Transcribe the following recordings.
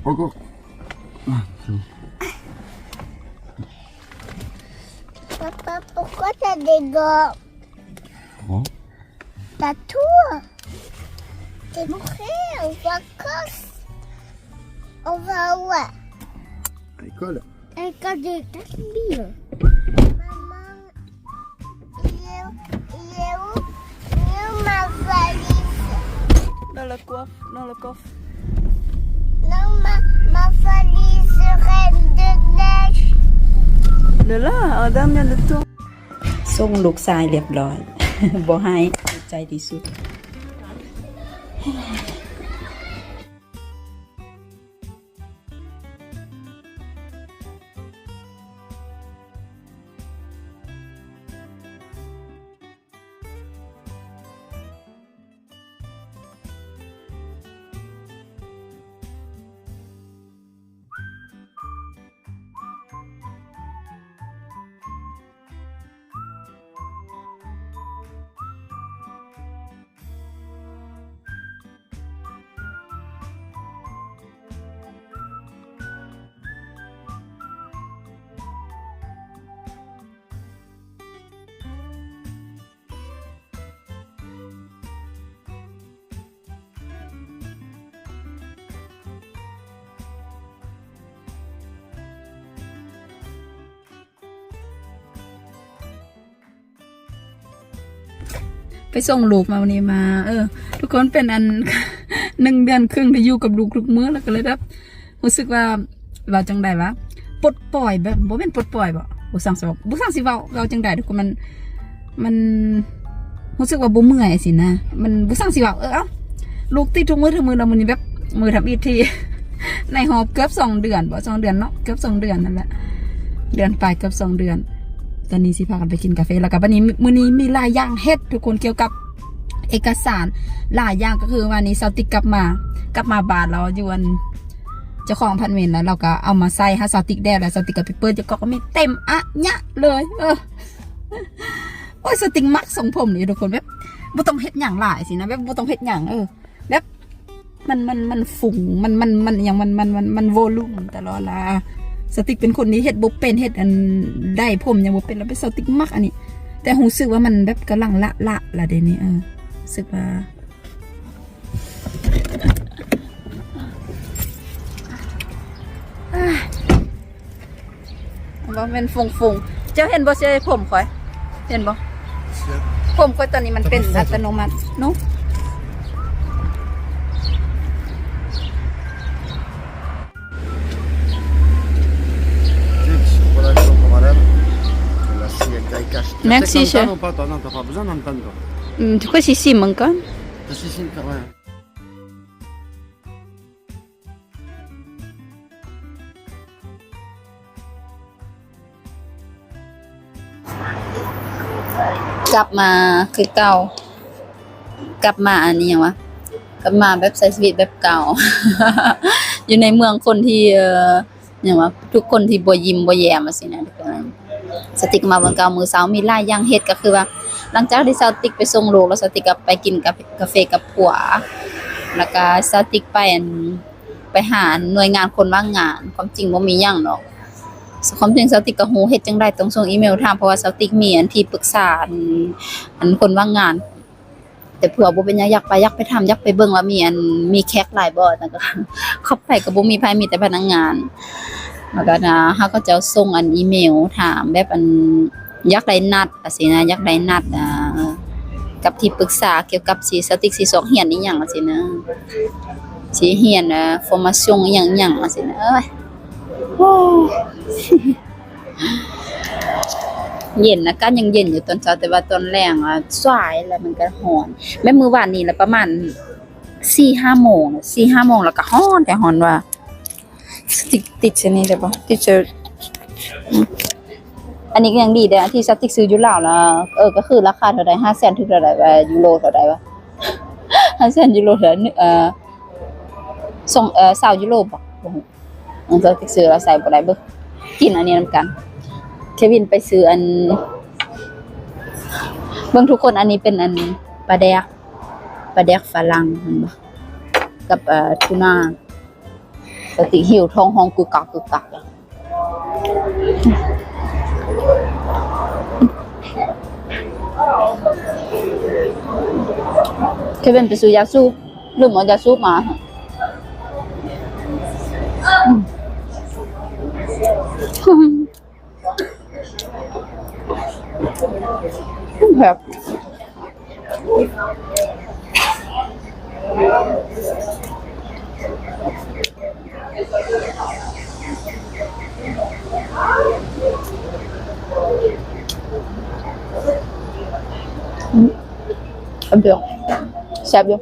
Encore. Papa, pourquoi t'as des gants? Oh. T'as tout. T'es prêt aux vacances? On va où? À l'école. À l'école de ta fille. Maman, il est où ma valise? Dans le coffre. Non, ma valise reine de neige. De là, en dernier de tout. ส่งลูกชายเรียบร้อย บ่ให้ใจที่สุดไปส่งลูกมาวันนี้มาทุกคนเป็นอัน 1 เดือนครึ่งที่อยู่กับลูกทุกมื้อแล้วก็เลยแบบรู้สึกว่าจังได๋วะปลดปล่อยแบบบ่แม่นปลดปล่อยบ่สั่งสิเว้าจังได๋ทุกคนมันรู้สึกว่าบ่เมื่อยสินะมันบ่สั่งสิเว้าเอ้าลูกติดทุกมื้อแล้วมื้อนี้แบบมือทำอีที ในหอบเกือบ2 เดือนบ่2 เดือนเนาะเกือบ2 เดือนนั่นแหละเดือนปลายเกือบ2 เดือนตอนนี้สิพากันไปกินกาแฟแล้วก็วันนี้มื้อนี้มีหลายอย่างเฮ็ดทุกคนเกี่ยวกับเอกสารหลายอย่างก็คือวันนี้เซาติกกลับมาบ้านเราอยู่อันเจ้าของอพาร์ตเมนต์แล้วเราก็เอามาใส่ให้เซาติกได้แล้วเซาติกก็ไปเปิดเจ้าก็มีเต็มอะยะเลยโอ้ยเซาติกมักทรงผมนี่ทุกคนแบบบ่ต้องเฮ็ดหยังหลายสินะแบบบ่ต้องเฮ็ดหยังแบบมันฝุ่งมันอย่างมันโวลูมตลอดล่ะสติกเป็นคนนี้เฮ็ดบ่เป็นเฮ็ดอันได้ผมยังบ่เป็นแล้วเป็นสติกมักอันนี้แต่รู้สึกว่ามันแบบกำลังละล่ะเดี๋ยวนี้รู้สึกว่าว่าเป็นฝุ่งเจ้าเห็นบ่ใช่ผมข่อยเห็นบ่ผมข่อยตอนนี้มันเป็นอัตโนมัติเนาะMerci, cher. Non, pas toi, non, t'as pas besoin d'entendre toi. Tu crois que c'est mon cas? C'est ici, quand même. กลับมาคือเก่ากลับมาอันนี้หยังวะกลับมาแบบใช้ชีวิตแบบเก่า อยู่ในเมืองคนที่หยังวะทุกคนที่บ่ยิ้มบ่แย้มว่าซี่นะทุกคนสติกมาวันเก่ามื้อเช้ามีหลายอย่างเฮ็ดก็คือว่าหลังจากที่สติกไปส่งลูกแล้วสติกก็ไปกินกาแฟกับผัวแล้วก็สติกไปหาหน่วยงานคนว่างงานความจริงบ่มีหยังดอกความจริงสติกก็ฮู้เฮ็ดจังได๋ต้องส่งอีเมลถามเพราะว่าสติกมีอันที่ปรึกษาอันคนว่างงานแต่ผัวบ่เป็นหยังอยากไปทำอยากไปเบิ่งว่ามีแขกหลายบ่นั่นก็เข้าไปก็บ่มีไผมีแต่พนักงานแล้วก็นะเฮาก็จะส่งอันอีเมลถามแบบอันอยากได้นัดจังซี่นะอยากได้นัดกับที่ปรึกษาเกี่ยวกับสิสติกสิสอนเรียนอีหยังจังซี่นะสิเรียนformation อีหยังจังซี่นะโอ้เย็นนะกันยังเย็นอยู่ตอนเช้าแต่ว่าตอนแรงสายแล้วมันก็ร้อนแม่มื้อวานนี้ละประมาณ 4-5 โมงแล้วก็ร้อนแต่ร้อนว่าติดชนิดได้บ่ติดอันนี้ก็ยังดีเด้อที่สติกซื้ออยู่ลาวแล้วก็คือราคาเท่าใด 500,000 ถึงเท่าใดว่ายูโรเท่าใดวะ 500,000 ยูโรเท่าส่ง20 ยูโรบ่ฮู้สติกซื้อแล้วใส่บ่ได้เบิ่งกินอันนี้นำกันเควินไปซื้ออันเบิ่งทุกคนอันนี้เป็นอันปลาแดกฝรั่งเห็นบ่กับทูน่า กติหิวท้องห้องกึกกักกึกกักอะเควินไปซื้อยาสูบลืมเอายาสูบมาแบบเดี๋ยวแซ่บอยู่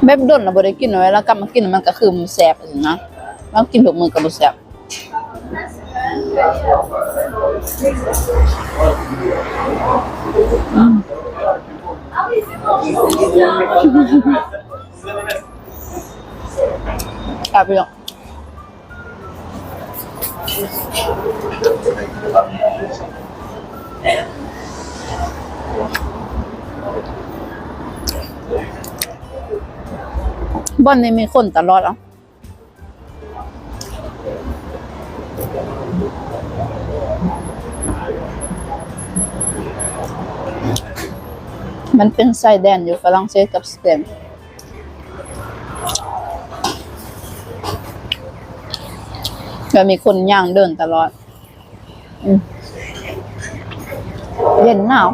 แบบดนน่ะบ่ได้กินเวลากลับมากินมันก็คือมันแซ่บจังนะแล้วกินทุกมื้อก็บ่แซ่บครับพี่น้องบ่อนนี้มีคนตลอดอ่ะมันเป็นชายแดนอยู่ฝรั่งเศสกับสเปนก็มีคนย่างเดินตลอดเย็นหนาว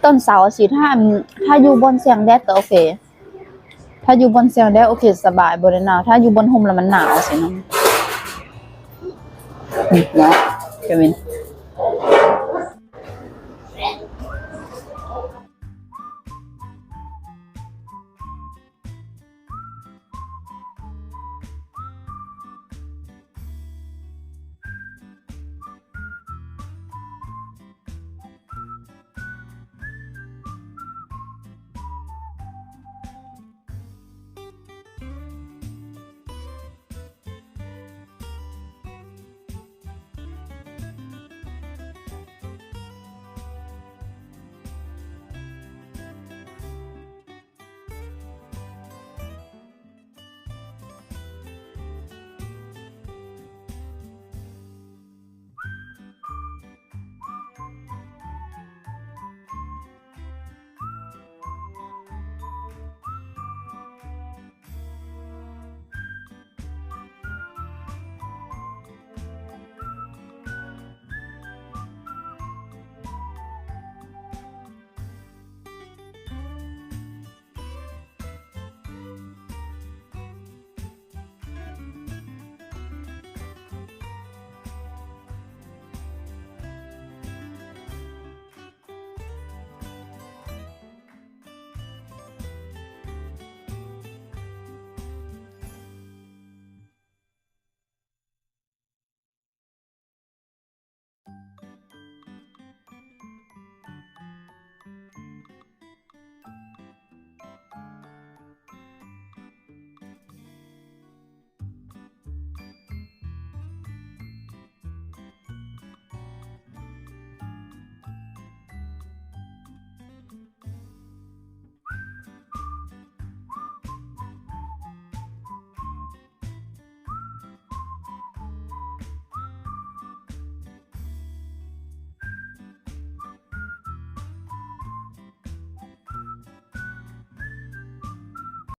ตอนเสาร์สิถ้าอยู่บนแสงแดดก็โอเคถ้าอยู่บนแสงแดดโอเคสบายบ่ได้หนาวถ้าอยู่บนห่มแล้วมันหนาวสิเนาะเนาะเควิน